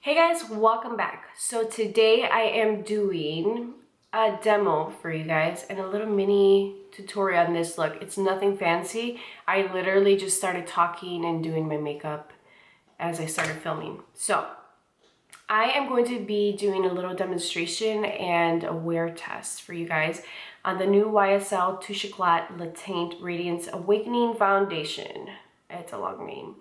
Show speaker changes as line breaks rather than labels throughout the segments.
Hey guys, welcome back. So today I am doing a demo for you guys and a little mini tutorial on this look. It's nothing fancy. I literally just started talking and doing my makeup as I started filming. So I am going to be doing a little demonstration and a wear test for you guys on the new YSL Touche Éclat Le Teint Radiance Awakening Foundation. It's a long name.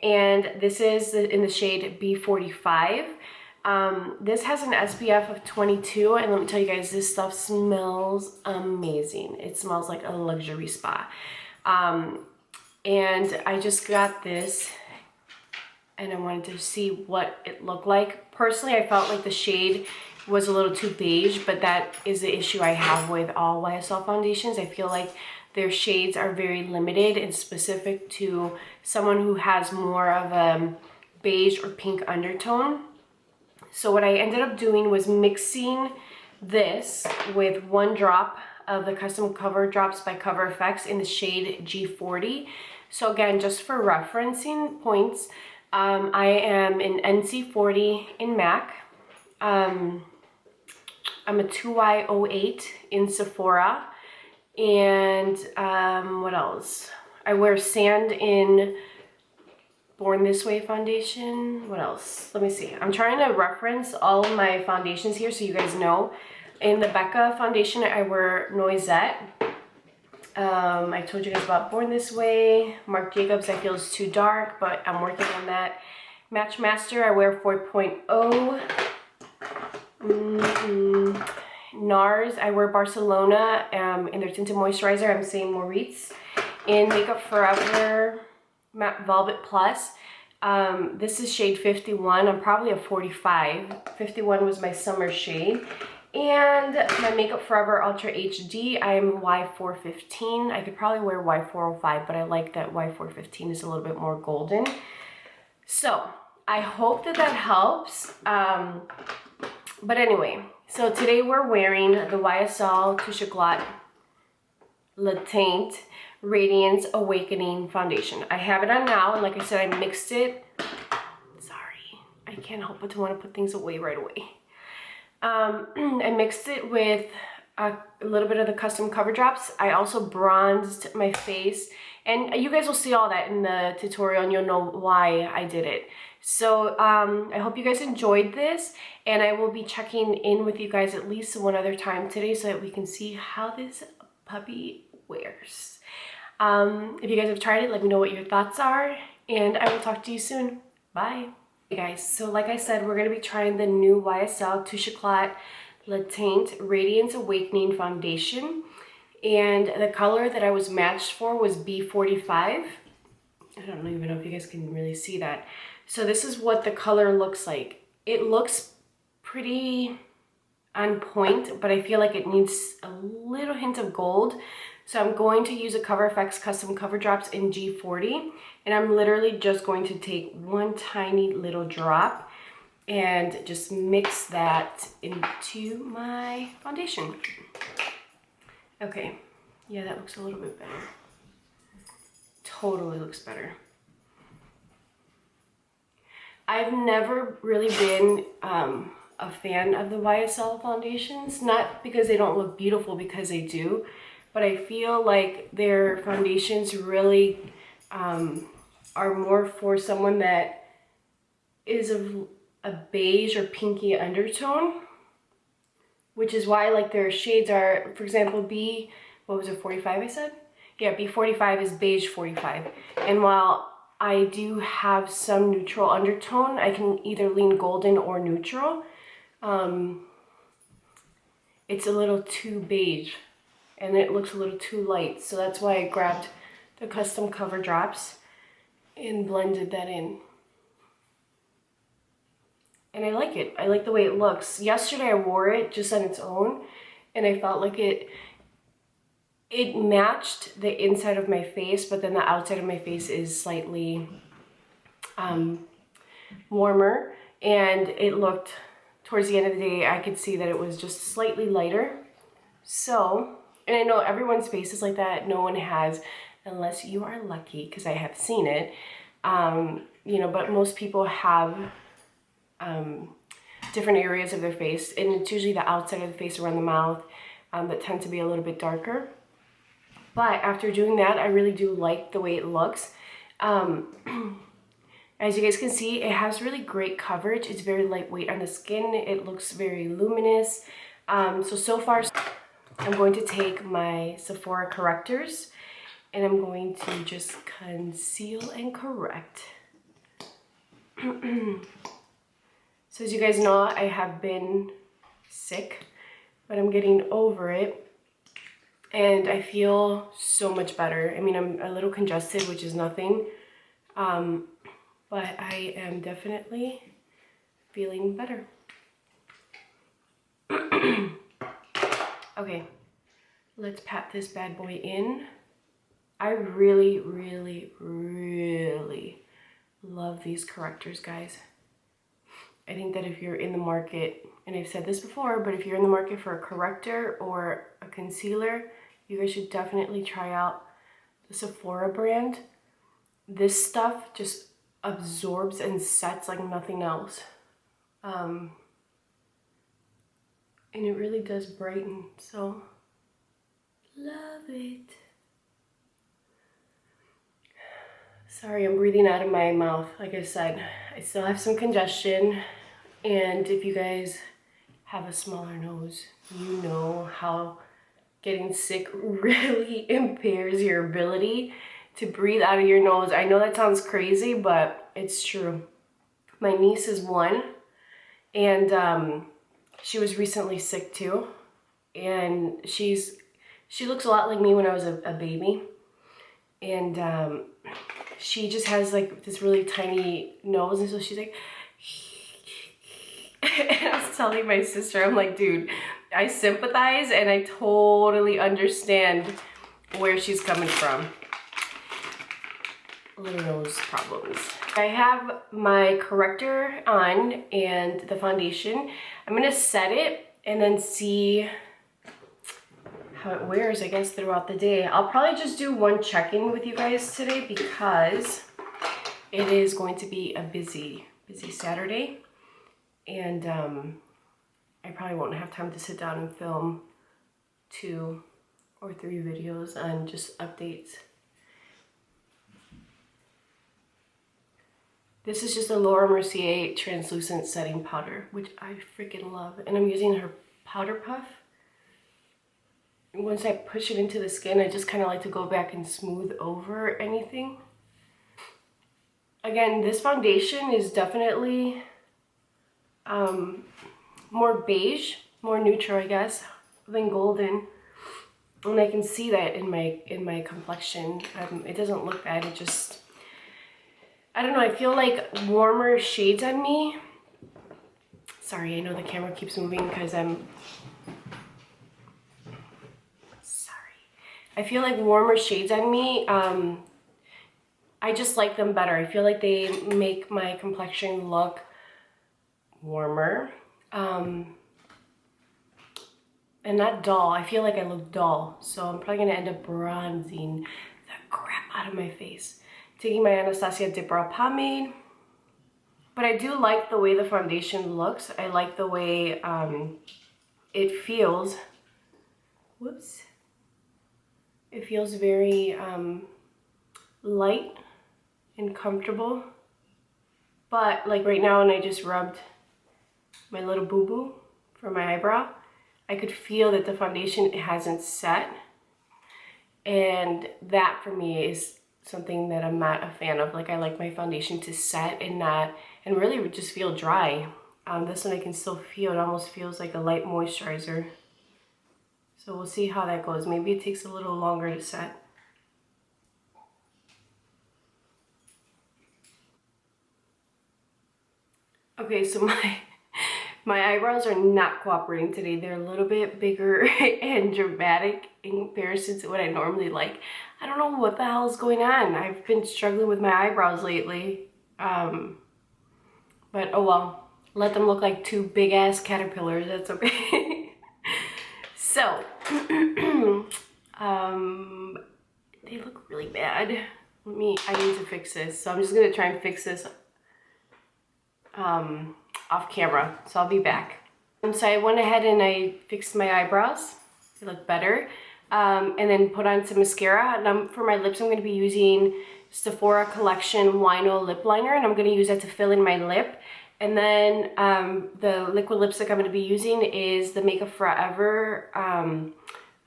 And this is in the shade B45. This has an SPF of 22, and let me tell you guys, this stuff smells amazing. It smells like a luxury spa. And I just got this and I wanted to see what it looked like. Personally, I felt like the shade was a little too beige, but that is the issue I have with all YSL foundations. I feel like their shades are very limited and specific to someone who has more of a beige or pink undertone. So what I ended up doing was mixing this with 1 drop of the Custom Cover Drops by Cover FX in the shade G40. So again, just for referencing points, I am in NC40 in MAC. I'm a 2Y08 in Sephora. And what else? I wear sand in Born This Way foundation. What else? Let me see. I'm trying to reference all of my foundations here so you guys know. In the Becca foundation, I wear Noisette. I told you guys about Born This Way. Marc Jacobs, I feel is too dark, but I'm working on that. Matchmaster, I wear 4.0. NARS, I wear Barcelona in their tinted moisturizer. I'm saying Moritz. In Makeup Forever Matte Velvet Plus, this is shade 51. I'm probably a 45. 51 was my summer shade. And my Makeup Forever Ultra HD, I'm Y415. I could probably wear Y405, but I like that Y415 is a little bit more golden. So I hope that helps. But anyway, so today we're wearing the YSL Touche Éclat Le Teint Radiance Awakening Foundation. I have it on now, and like I said, I mixed it. Sorry, I can't help but to want to put things away right away. I mixed it with a little bit of the Custom Cover Drops. I also bronzed my face, and you guys will see all that in the tutorial and you'll know why I did it. So I hope you guys enjoyed this, and I will be checking in with you guys at least one other time today so that we can see how this puppy wears. If you guys have tried it, let me know what your thoughts are, and I will talk to you soon. Bye. Hey guys, so like I said, we're going to be trying the new YSL Touche Éclat Le Teint Radiance Awakening Foundation, and the color that I was matched for was B45. I don't even know if you guys can really see that. So this is what the color looks like. It looks pretty on point, but I feel like it needs a little hint of gold. So I'm going to use a Cover FX Custom Cover Drops in G40, and I'm literally just going to take 1 tiny little drop and just mix that into my foundation. Okay, yeah, that looks a little bit better. Totally looks better. I've never really been a fan of the YSL foundations, not because they don't look beautiful, because they do, but I feel like their foundations really are more for someone that is of a beige or pinky undertone, which is why like their shades are, for example, what was it, 45 I said? Yeah, B45 is beige 45. And while I do have some neutral undertone, I can either lean golden or neutral. It's a little too beige and it looks a little too light. So that's why I grabbed the Custom Cover Drops and blended that in. And I like it. I like the way it looks. Yesterday I wore it just on its own, and I felt like it matched the inside of my face, but then the outside of my face is slightly warmer, and it looked, towards the end of the day, I could see that it was just slightly lighter. So, and I know everyone's face is like that. No one has, unless you are lucky, because I have seen it, you know, but most people have different areas of their face, and it's usually the outside of the face around the mouth that tend to be a little bit darker. But after doing that, I really do like the way it looks. As you guys can see, it has really great coverage. It's very lightweight on the skin. It looks very luminous. So far, I'm going to take my Sephora correctors and I'm going to just conceal and correct. So as you guys know, I have been sick, but I'm getting over it and I feel so much better. I mean, I'm a little congested, which is nothing, but I am definitely feeling better. Okay, let's pat this bad boy in. I really, really, really love these correctors, guys. I think that if you're in the market, and I've said this before, but if you're in the market for a corrector or a concealer, you guys should definitely try out the Sephora brand. This stuff just absorbs and sets like nothing else. And it really does brighten, so love it. Sorry, I'm breathing out of my mouth. Like I said, I still have some congestion, and if you guys have a smaller nose, you know how getting sick really impairs your ability to breathe out of your nose. I know that sounds crazy, but it's true. My niece is 1, and she was recently sick too, and she looks a lot like me when I was a baby, and she just has like this really tiny nose, and so she's like, and I was telling my sister, I'm like, dude, I sympathize and I totally understand where she's coming from. Little nose problems. I have my corrector on and the foundation. I'm gonna set it and then see how it wears, I guess, throughout the day. I'll probably just do one check-in with you guys today because it is going to be a busy Saturday, and I probably won't have time to sit down and film 2 or 3 videos on just updates. This is just a Laura Mercier translucent setting powder, which I freaking love. And I'm using her powder puff. Once I push it into the skin, I just kind of like to go back and smooth over anything. Again, this foundation is definitely more beige, more neutral, I guess, than golden. And I can see that in my complexion. It doesn't look bad. It just, I don't know, I feel like warmer shades on me. Sorry, I know the camera keeps moving because I'm sorry. I feel like warmer shades on me, I just like them better. I feel like they make my complexion look warmer. And not dull. I feel like I look dull. So I'm probably gonna end up bronzing the crap out of my face. Taking my Anastasia Dip Brow Pomade. But I do like the way the foundation looks. I like the way it feels. Whoops. It feels very light and comfortable. But like right now, when I just rubbed my little boo-boo for my eyebrow, I could feel that the foundation hasn't set. And that for me is something that I'm not a fan of. Like, I like my foundation to set and really just feel dry. This one I can still feel, it almost feels like a light moisturizer. So we'll see how that goes. Maybe it takes a little longer to set. Okay, so my eyebrows are not cooperating today. They're a little bit bigger and dramatic in comparison to what I normally like. I don't know what the hell is going on. I've been struggling with my eyebrows lately. But oh well. Let them look like 2 big ass caterpillars. That's okay. So, they look really bad. I need to fix this. So I'm just gonna try and fix this off camera, so I'll be back. So I went ahead and I fixed my eyebrows. They look better. And then put on some mascara. And for my lips, I'm going to be using Sephora Collection Wino Lip Liner, and I'm going to use that to fill in my lip. And then the liquid lipstick I'm going to be using is the Makeup Forever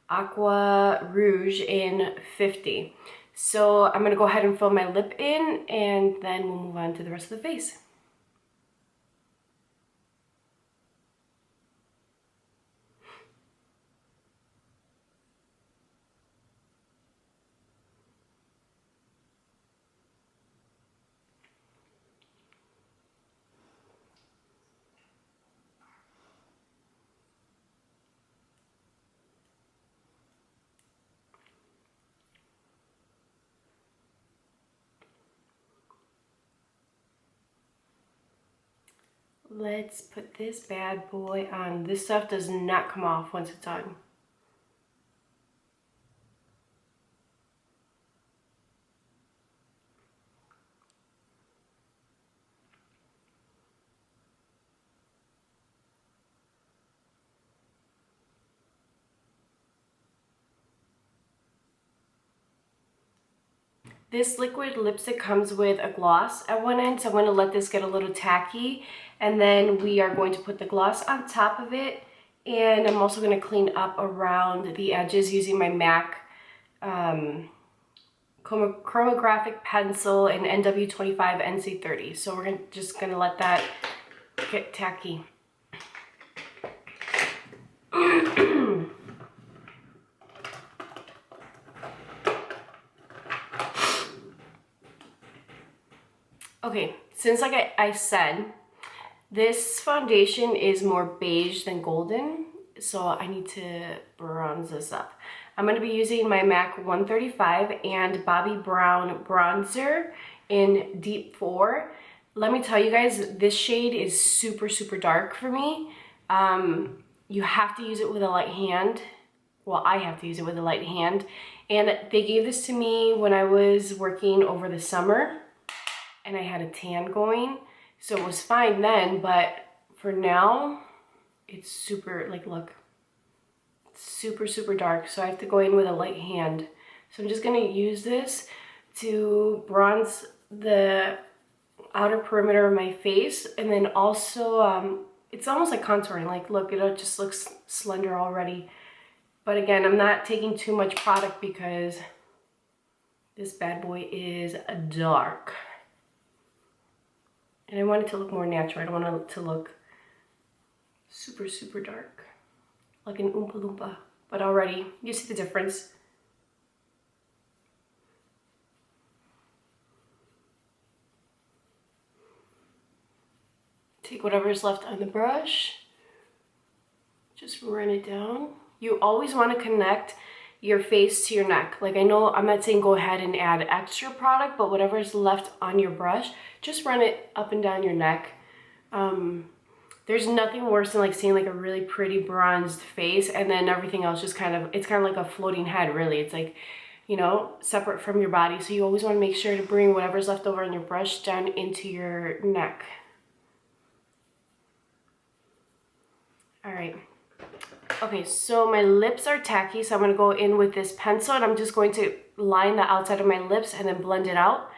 Aqua Rouge in 50. So I'm going to go ahead and fill my lip in, and then we'll move on to the rest of the face. Let's put this bad boy on. This stuff does not come off once it's on. This liquid lipstick comes with a gloss at one end, so I'm going to let this get a little tacky, and then we are going to put the gloss on top of it, and I'm also going to clean up around the edges using my MAC chromographic pencil in NW25 NC30. So we're just going to let that get tacky. Okay, since like I said, this foundation is more beige than golden, so I need to bronze this up. I'm going to be using my MAC 135 and Bobbi Brown bronzer in Deep 4. Let me tell you guys, this shade is super, super dark for me. You have to use it with a light hand. Well, I have to use it with a light hand. And they gave this to me when I was working over the summer, and I had a tan going, so it was fine then, but for now, it's super, like, look, it's super, super dark, so I have to go in with a light hand. So I'm just gonna use this to bronze the outer perimeter of my face, and then also, it's almost like contouring, like, look, it just looks slender already. But again, I'm not taking too much product because this bad boy is dark. And I want it to look more natural. I don't want it to look super, super dark, like an Oompa Loompa. But already, you see the difference. Take whatever's left on the brush, just run it down. You always want to connect your face to your neck. Like, I know I'm not saying go ahead and add extra product, but whatever is left on your brush, just run it up and down your neck. There's nothing worse than like seeing like a really pretty bronzed face and then everything else just it's kind of like a floating head, really. It's like, you know, separate from your body. So you always want to make sure to bring whatever's left over on your brush down into your neck. All right. Okay, so my lips are tacky, so I'm going to go in with this pencil, and I'm just going to line the outside of my lips and then blend it out.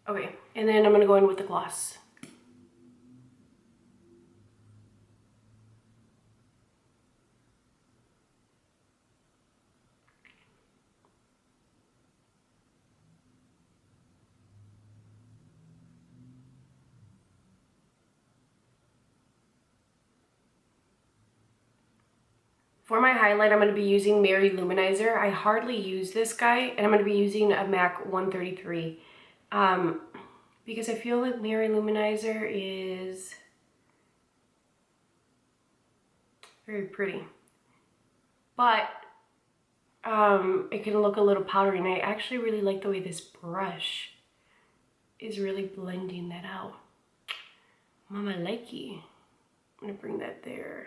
Okay, and then I'm going to go in with the gloss. For my highlight, I'm going to be using Mary Luminizer. I hardly use this guy, and I'm going to be using a MAC 133. Because I feel like Mary Luminizer is very pretty. But it can look a little powdery, and I actually really like the way this brush is really blending that out. Mama likey. I'm gonna bring that there.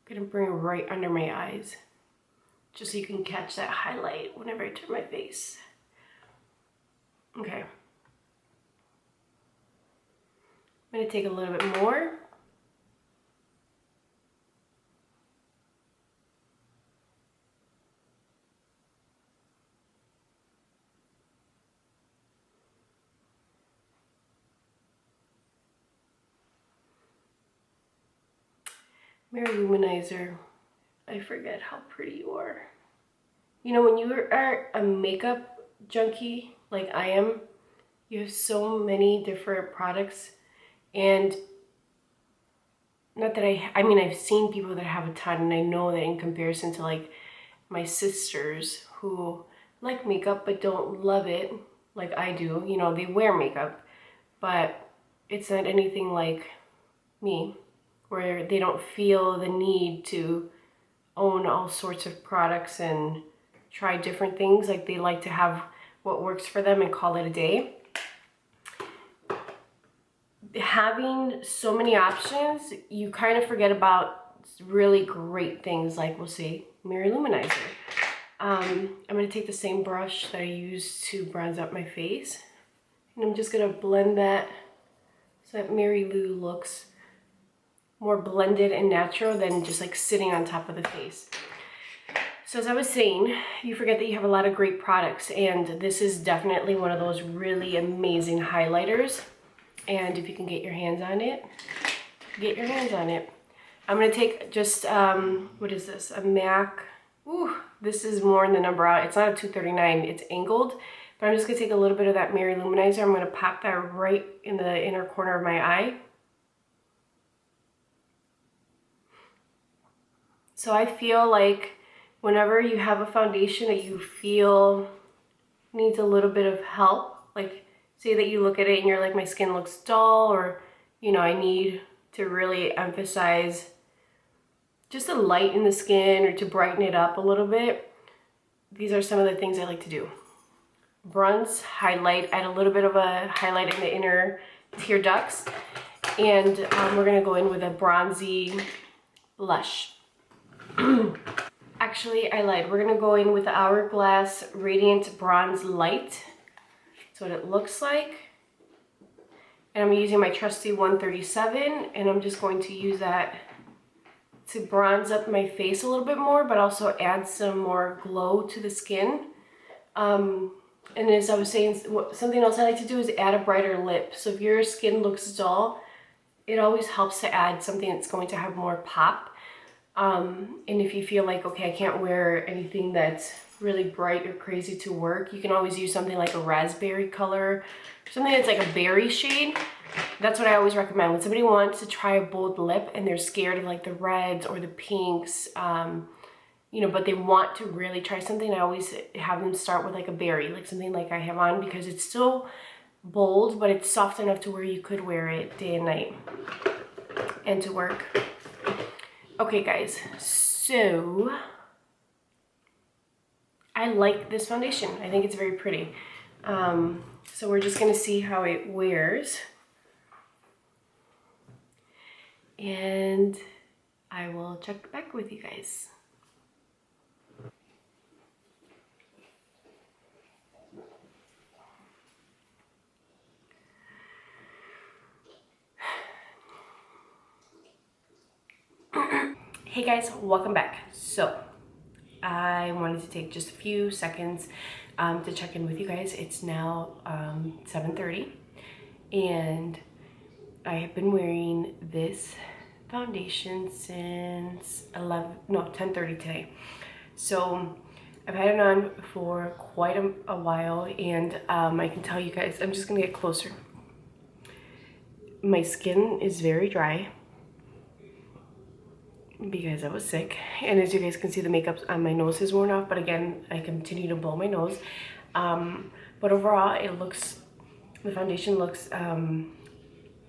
I'm gonna bring it right under my eyes, just so you can catch that highlight whenever I turn my face. Okay. I'm gonna take a little bit more. Mirror Luminizer. I forget how pretty you are. You know, when you are a makeup junkie like I am, you have so many different products, and not that I mean, I've seen people that have a ton, and I know that in comparison to like my sisters who like makeup but don't love it like I do, you know, they wear makeup, but it's not anything like me, where they don't feel the need to own all sorts of products and try different things. Like, they like to have what works for them and call it a day. Having so many options, you kind of forget about really great things like, we'll see, Mirror Luminizer. I'm going to take the same brush that I used to bronze up my face, and I'm just going to blend that so that Mary Lou looks more blended and natural than just like sitting on top of the face. So as I was saying, you forget that you have a lot of great products, and this is definitely one of those really amazing highlighters. And if you can get your hands on it, get your hands on it. I'm gonna take just, what is this? A MAC, ooh, this is more in the number out. It's not a 239, it's angled. But I'm just gonna take a little bit of that Mirror Luminizer. I'm gonna pop that right in the inner corner of my eye. So I feel like whenever you have a foundation that you feel needs a little bit of help, like say that you look at it and you're like, my skin looks dull, or, you know, I need to really emphasize just a light in the skin or to brighten it up a little bit, these are some of the things I like to do. Bronze, highlight, add a little bit of a highlight in the inner tear ducts, and we're gonna go in with a bronzy blush. Actually, I lied. We're gonna go in with the Hourglass Radiant Bronze Light. That's what it looks like. And I'm using my trusty 137, and I'm just going to use that to bronze up my face a little bit more, but also add some more glow to the skin. And as I was saying, something else I like to do is add a brighter lip. So if your skin looks dull, it always helps to add something that's going to have more pop. And if you feel like, okay, I can't wear anything that's really bright or crazy to work, you can always use something like a raspberry color, something that's like a berry shade. That's what I always recommend when somebody wants to try a bold lip and they're scared of like the reds or the pinks, you know, but they want to really try something. I always have them start with like a berry, like something like I have on, because it's still bold, but it's soft enough to where you could wear it day and night and to work. Okay guys, so I like this foundation. I think it's very pretty. So we're just gonna see how it wears. And I will check back with you guys. Hey guys, welcome back. So I wanted to take just a few seconds to check in with you guys. It's now 7:30, and I have been wearing this foundation since 10:30 today. So I've had it on for quite a while, and I can tell you guys, I'm just gonna get closer. My skin is very dry because I was sick, and as you guys can see, the makeup on my nose is worn off, but again, I continue to blow my nose. But overall, the foundation looks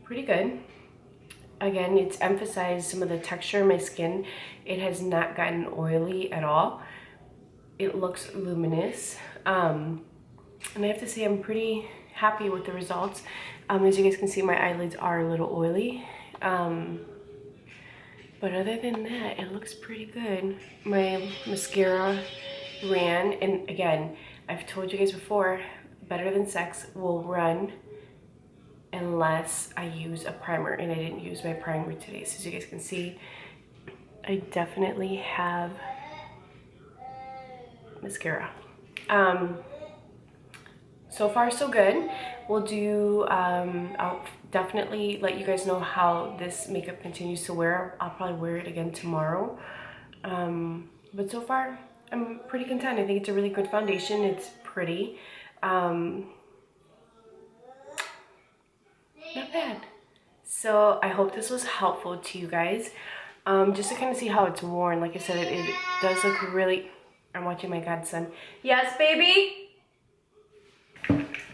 pretty good. Again, it's emphasized some of the texture of my skin. It has not gotten oily at all. It looks luminous. And I have to say, I'm pretty happy with the results. As you guys can see, my eyelids are a little oily. But other than that, it looks pretty good. My mascara ran, and again, I've told you guys before, Better Than Sex will run unless I use a primer, and I didn't use my primer today. So as you guys can see, I definitely have mascara. So far so good. We'll do, I'll definitely let you guys know how this makeup continues to wear. I'll probably wear it again tomorrow. But so far, I'm pretty content. I think it's a really good foundation. It's pretty. Not bad. So I hope this was helpful to you guys. Just to kind of see how it's worn. Like I said, it does look really... I'm watching my godson. Yes, baby?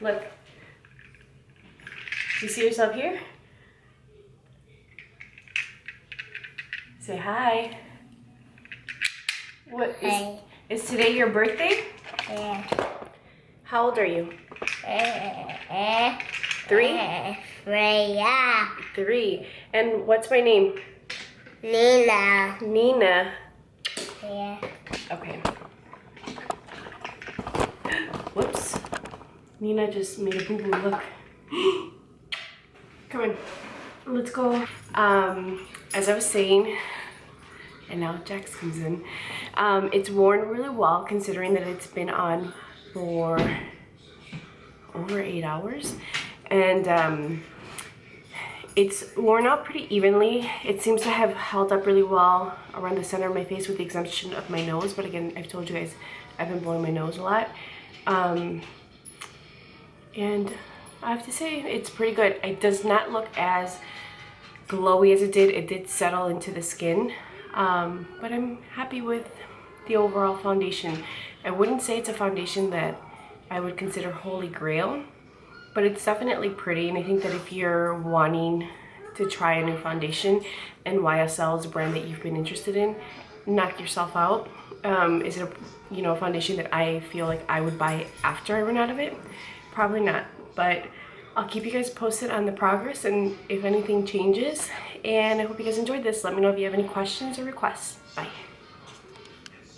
Look. You see yourself here? Say hi. What is today your birthday?
Yeah.
How old are you? 3?
Yeah.
3. And what's my name?
Nina.
Nina.
Yeah.
Okay. Whoops. Nina just made a boo-boo, look. Come on, let's go. As I was saying, and now Jax comes in, it's worn really well considering that it's been on for over 8 hours. And it's worn out pretty evenly. It seems to have held up really well around the center of my face with the exemption of my nose. But again, I've told you guys, I've been blowing my nose a lot. And I have to say, it's pretty good. It does not look as glowy as it did. It did settle into the skin. But I'm happy with the overall foundation. I wouldn't say it's a foundation that I would consider holy grail, but it's definitely pretty. And I think that if you're wanting to try a new foundation and YSL is a brand that you've been interested in, knock yourself out. Is it a foundation that I feel like I would buy after I run out of it? Probably not, but I'll keep you guys posted on the progress and if anything changes. And I hope you guys enjoyed this. Let me know if you have any questions or requests.